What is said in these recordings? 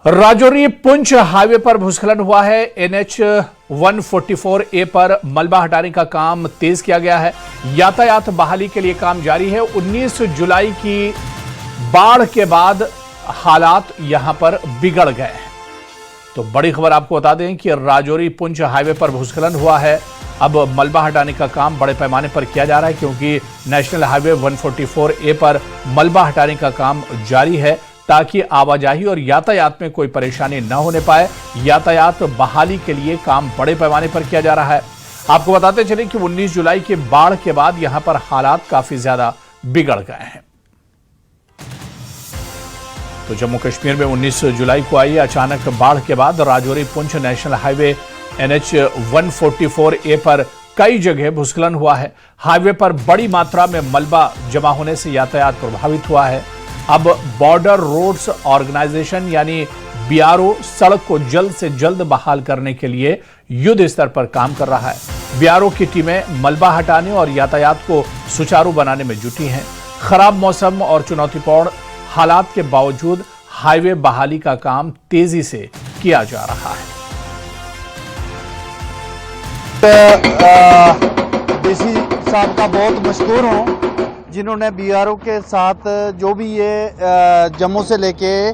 Rajouri Poonch highway पर भूस्खलन हुआ है। NH 144A पर मलबा हटाने का काम तेज किया गया है। यातायात बहाली के लिए काम जारी है। 19 जुलाई की बाढ़ के बाद हालात यहां पर बिगड़ गए हैं। तो बड़ी खबर आपको बता दें कि राजौरी पुंछ हाईवे पर भूस्खलन हुआ है। अब मलबा हटाने का काम बड़े पैमाने पर किया जा रहा है, क्योंकि नेशनल हाईवे 144A पर मलबा हटाने का काम जारी है, ताकि आवाजाही और यातायात में कोई परेशानी न होने पाए। यातायात बहाली के लिए काम बड़े पैमाने पर किया जा रहा है। आपको बताते चलें कि 19 जुलाई की बाढ़ के बाद यहां पर हालात काफी ज्यादा बिगड़ गए हैं। तो जम्मू कश्मीर में 19 जुलाई को आई अचानक बाढ़ के बाद Rajouri Poonch national highway NH 144A पर कई जगह भूस्खलन हुआ है। हाईवे पर बड़ी मात्रा में मलबा जमा होने से यातायात प्रभावित हुआ है। अब बॉर्डर रोड्स ऑर्गेनाइजेशन यानी BRO सड़क को जल्द से जल्द बहाल करने के लिए युद्ध स्तर पर काम कर रहा है। BRO की टीमें मलबा हटाने और यातायात को सुचारू बनाने में जुटी हैं। खराब मौसम और चुनौतीपूर्ण हालात के बावजूद हाईवे बहाली का काम तेजी से किया जा रहा है। डीसी साहब का बहुत मशहूर हूँ, जिन्होंने BRO के साथ जो भी ये जम्मू से लेके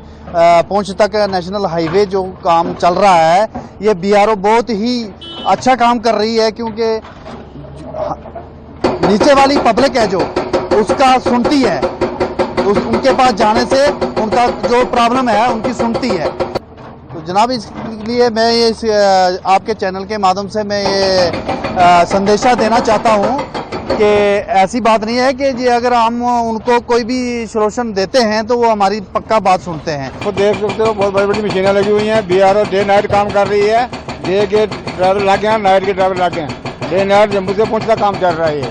पुंछ तक नेशनल हाईवे जो काम चल रहा है, ये BRO बहुत ही अच्छा काम कर रही है, क्योंकि नीचे वाली पब्लिक है जो उसका सुनती है, उनके पास जाने से उनका जो प्रॉब्लम है उनकी सुनती है। तो जनाब, इसलिए मैं ये आपके चैनल के माध्यम से मैं ये संदेशा देना चाहता हूँ कि ऐसी बात नहीं है कि जी अगर हम उनको कोई भी सोल्यूशन देते हैं तो वो हमारी पक्का बात सुनते हैं। तो देख सकते हो बहुत बड़ी बड़ी मशीनें लगी हुई हैं। BRO डे नाइट काम कर रही है। डे के ड्राइवर लगे हैं, नाइट के ड्राइवर लगे हैं। डे नाइट जम्मू से पुंछ तक काम चल रहा है। ये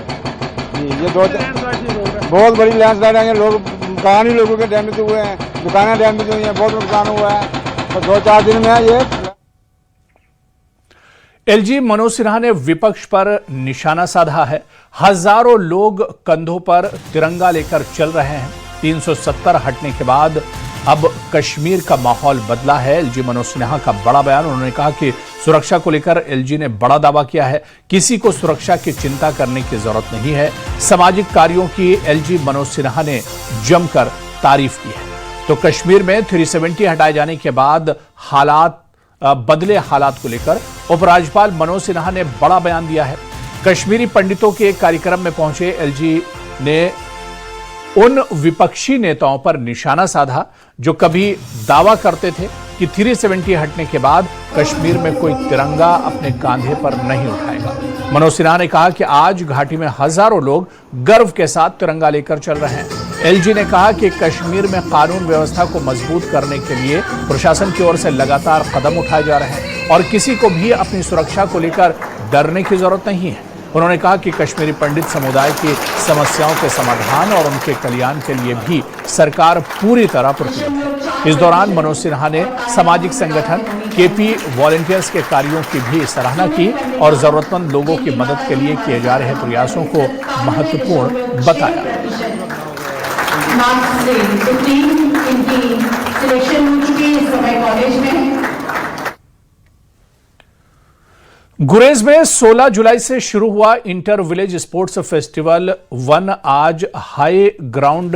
बहुत बड़ी लैंडस्लाइड है। लोग मकान ही लोगों के डैमेज हुए हैं, दुकानें डैमेज हुई हैं, बहुत नुकसान हुआ है। तो 2-4 दिन में ये LG मनोज सिन्हा ने विपक्ष पर निशाना साधा है। हजारों लोग कंधों पर तिरंगा लेकर चल रहे हैं। 370 हटने के बाद अब कश्मीर का माहौल बदला है। LG मनोज सिन्हा का बड़ा बयान। उन्होंने कहा कि सुरक्षा को लेकर LG ने बड़ा दावा किया है। किसी को सुरक्षा की चिंता करने की जरूरत नहीं है। सामाजिक कार्यों की LG मनोज सिन्हा ने जमकर तारीफ की है। तो कश्मीर में 370 हटाए जाने के बाद बदले हालात को लेकर उपराज्यपाल मनोज सिन्हा ने बड़ा बयान दिया है। कश्मीरी पंडितों के एक कार्यक्रम में पहुंचे LG ने उन विपक्षी नेताओं पर निशाना साधा जो कभी दावा करते थे कि 370 हटने के बाद कश्मीर में कोई तिरंगा अपने कांधे पर नहीं उठाएगा। मनोज सिन्हा ने कहा कि आज घाटी में हजारों लोग गर्व के साथ तिरंगा लेकर चल रहे हैं। LG ने कहा कि कश्मीर में कानून व्यवस्था को मजबूत करने के लिए प्रशासन की ओर से लगातार कदम उठाए जा रहे हैं और किसी को भी अपनी सुरक्षा को लेकर डरने की जरूरत नहीं है। उन्होंने कहा कि कश्मीरी पंडित समुदाय की समस्याओं के समाधान और उनके कल्याण के लिए भी सरकार पूरी तरह प्रतिबद्ध है। इस दौरान मनोज सिन्हा ने सामाजिक संगठन KP वॉलंटियर्स के कार्यों की भी सराहना की और जरूरतमंद लोगों की मदद के लिए किए जा रहे प्रयासों को महत्वपूर्ण बताया। गुरेज में 16 जुलाई से शुरू हुआ इंटर विलेज स्पोर्ट्स फेस्टिवल 1 आज हाई ग्राउंड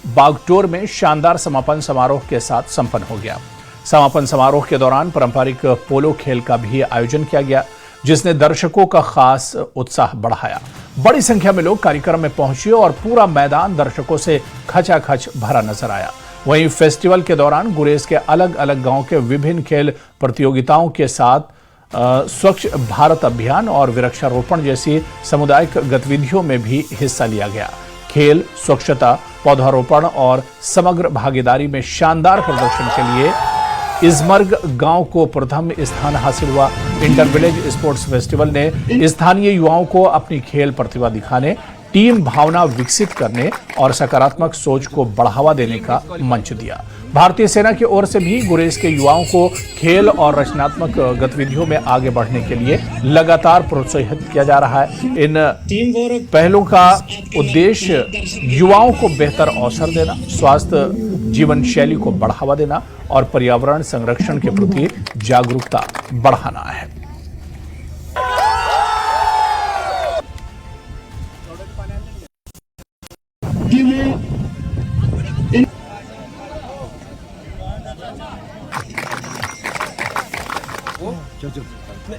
बागटोर में शानदार समापन समारोह के साथ संपन्न हो गया। समापन समारोह के दौरान पारंपरिक पोलो खेल का भी आयोजन किया गया, जिसने दर्शकों का खास उत्साह बढ़ाया। बड़ी संख्या में लोग कार्यक्रम में पहुंचे और पूरा मैदान दर्शकों से खचाखच भरा नजर आया। वहीं फेस्टिवल के दौरान गुरेज के अलग अलग गांव के विभिन्न खेल प्रतियोगिताओं के साथ स्वच्छ भारत अभियान और वृक्षारोपण जैसी सामुदायिक गतिविधियों में भी हिस्सा लिया गया। खेल, स्वच्छता, पौधारोपण और समग्र भागीदारी में शानदार प्रदर्शन के लिए इजमर्ग गांव को प्रथम स्थान हासिल हुआ। इंटर विलेज स्पोर्ट्स फेस्टिवल ने स्थानीय युवाओं को अपनी खेल प्रतिभा दिखाने, टीम भावना विकसित करने और सकारात्मक सोच को बढ़ावा देने का मंच दिया। भारतीय सेना की ओर से भी गुरेज के युवाओं को खेल और रचनात्मक गतिविधियों में आगे बढ़ने के लिए लगातार प्रोत्साहित किया जा रहा है। इन पहलों का उद्देश्य युवाओं को बेहतर अवसर देना, स्वास्थ्य जीवन शैली को बढ़ावा देना और पर्यावरण संरक्षण के प्रति जागरूकता बढ़ाना है।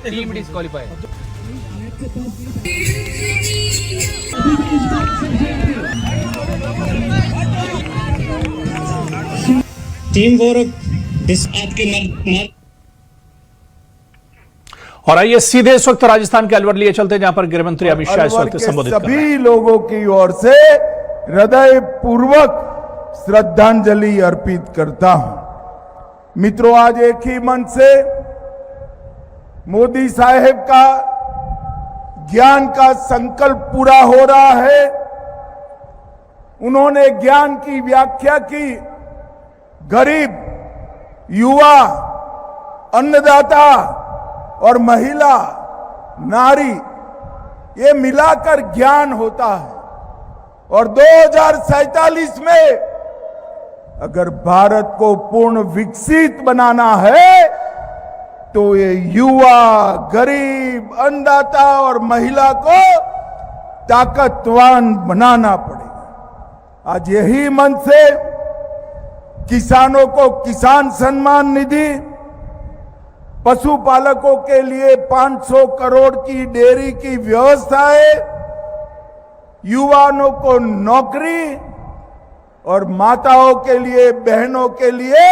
Team disqualify. टीम वर्क आपके और आइए सीधे इस वक्त राजस्थान के अलवर लिए चलते हैं, जहां पर गृह मंत्री अमित शाह इस वक्त संबोधित कर रहे हैं। सभी लोगों की ओर से हृदय पूर्वक श्रद्धांजलि अर्पित करता हूं। मित्रों, आज एक ही मन से मोदी साहेब का ज्ञान का संकल्प पूरा हो रहा है। उन्होंने ज्ञान की व्याख्या की, गरीब, युवा, अन्नदाता और महिला, नारी, ये मिलाकर ज्ञान होता है। और 2047 में अगर भारत को पूर्ण विकसित बनाना है तो ये युवा, गरीब, अन्नदाता और महिला को ताकतवान बनाना पड़ेगा। आज यही मन से किसानों को किसान सम्मान निधि, पशुपालकों के लिए 500 करोड़ की डेयरी की व्यवस्था है, युवाओं को नौकरी और माताओं के लिए, बहनों के लिए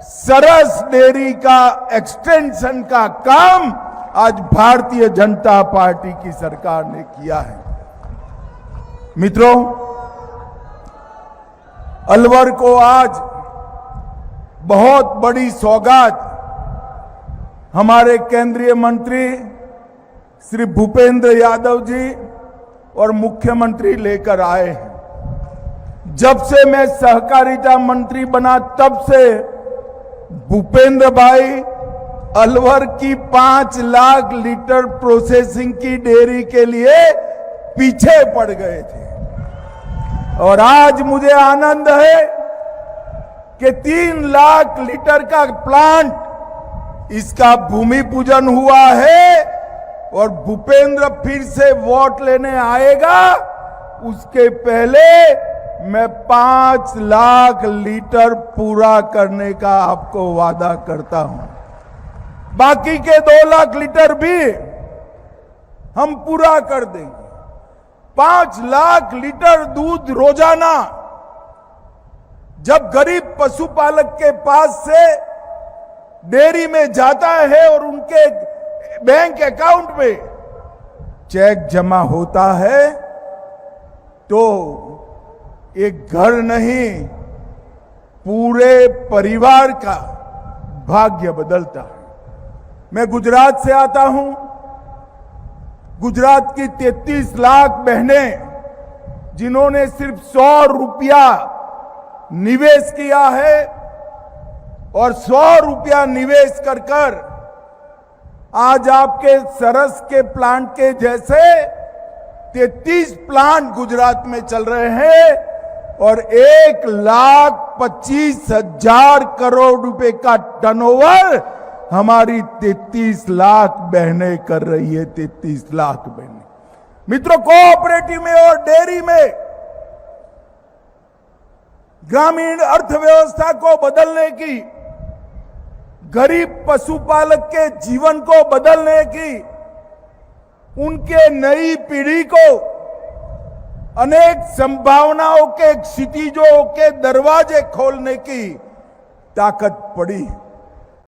सरस डेयरी का एक्सटेंशन का काम आज भारतीय जनता पार्टी की सरकार ने किया है। मित्रों, अलवर को आज बहुत बड़ी सौगात हमारे केंद्रीय मंत्री श्री भूपेंद्र यादव जी और मुख्यमंत्री लेकर आए हैं। जब से मैं सहकारिता मंत्री बना तब से भूपेंद्र भाई अलवर की 5 लाख लीटर प्रोसेसिंग की डेयरी के लिए पीछे पड़ गए थे। और आज मुझे आनंद है कि 3 लाख लीटर का प्लांट, इसका भूमि पूजन हुआ है और भूपेंद्र फिर से वोट लेने आएगा, उसके पहले मैं 5 लाख लीटर पूरा करने का आपको वादा करता हूं। बाकी के 2 लाख लीटर भी हम पूरा कर देंगे। 5 लाख लीटर दूध रोजाना जब गरीब पशुपालक के पास से डेयरी में जाता है और उनके बैंक अकाउंट में चेक जमा होता है तो एक घर नहीं, पूरे परिवार का भाग्य बदलता है। मैं गुजरात से आता हूं। गुजरात की 33 लाख बहनें जिन्होंने सिर्फ 100 रुपया निवेश किया है और 100 रुपया निवेश कर आज आपके सरस के प्लांट के जैसे 33 प्लांट गुजरात में चल रहे हैं और 1,25,000 करोड़ रुपए का टर्नओवर हमारी 33 लाख बहनें कर रही है। 33 लाख बहनें। मित्रों, कोऑपरेटिव में और डेयरी में ग्रामीण अर्थव्यवस्था को बदलने की, गरीब पशुपालक के जीवन को बदलने की, उनके नई पीढ़ी को अनेक संभावनाओं के, क्षितिजों के दरवाजे खोलने की ताकत पड़ी।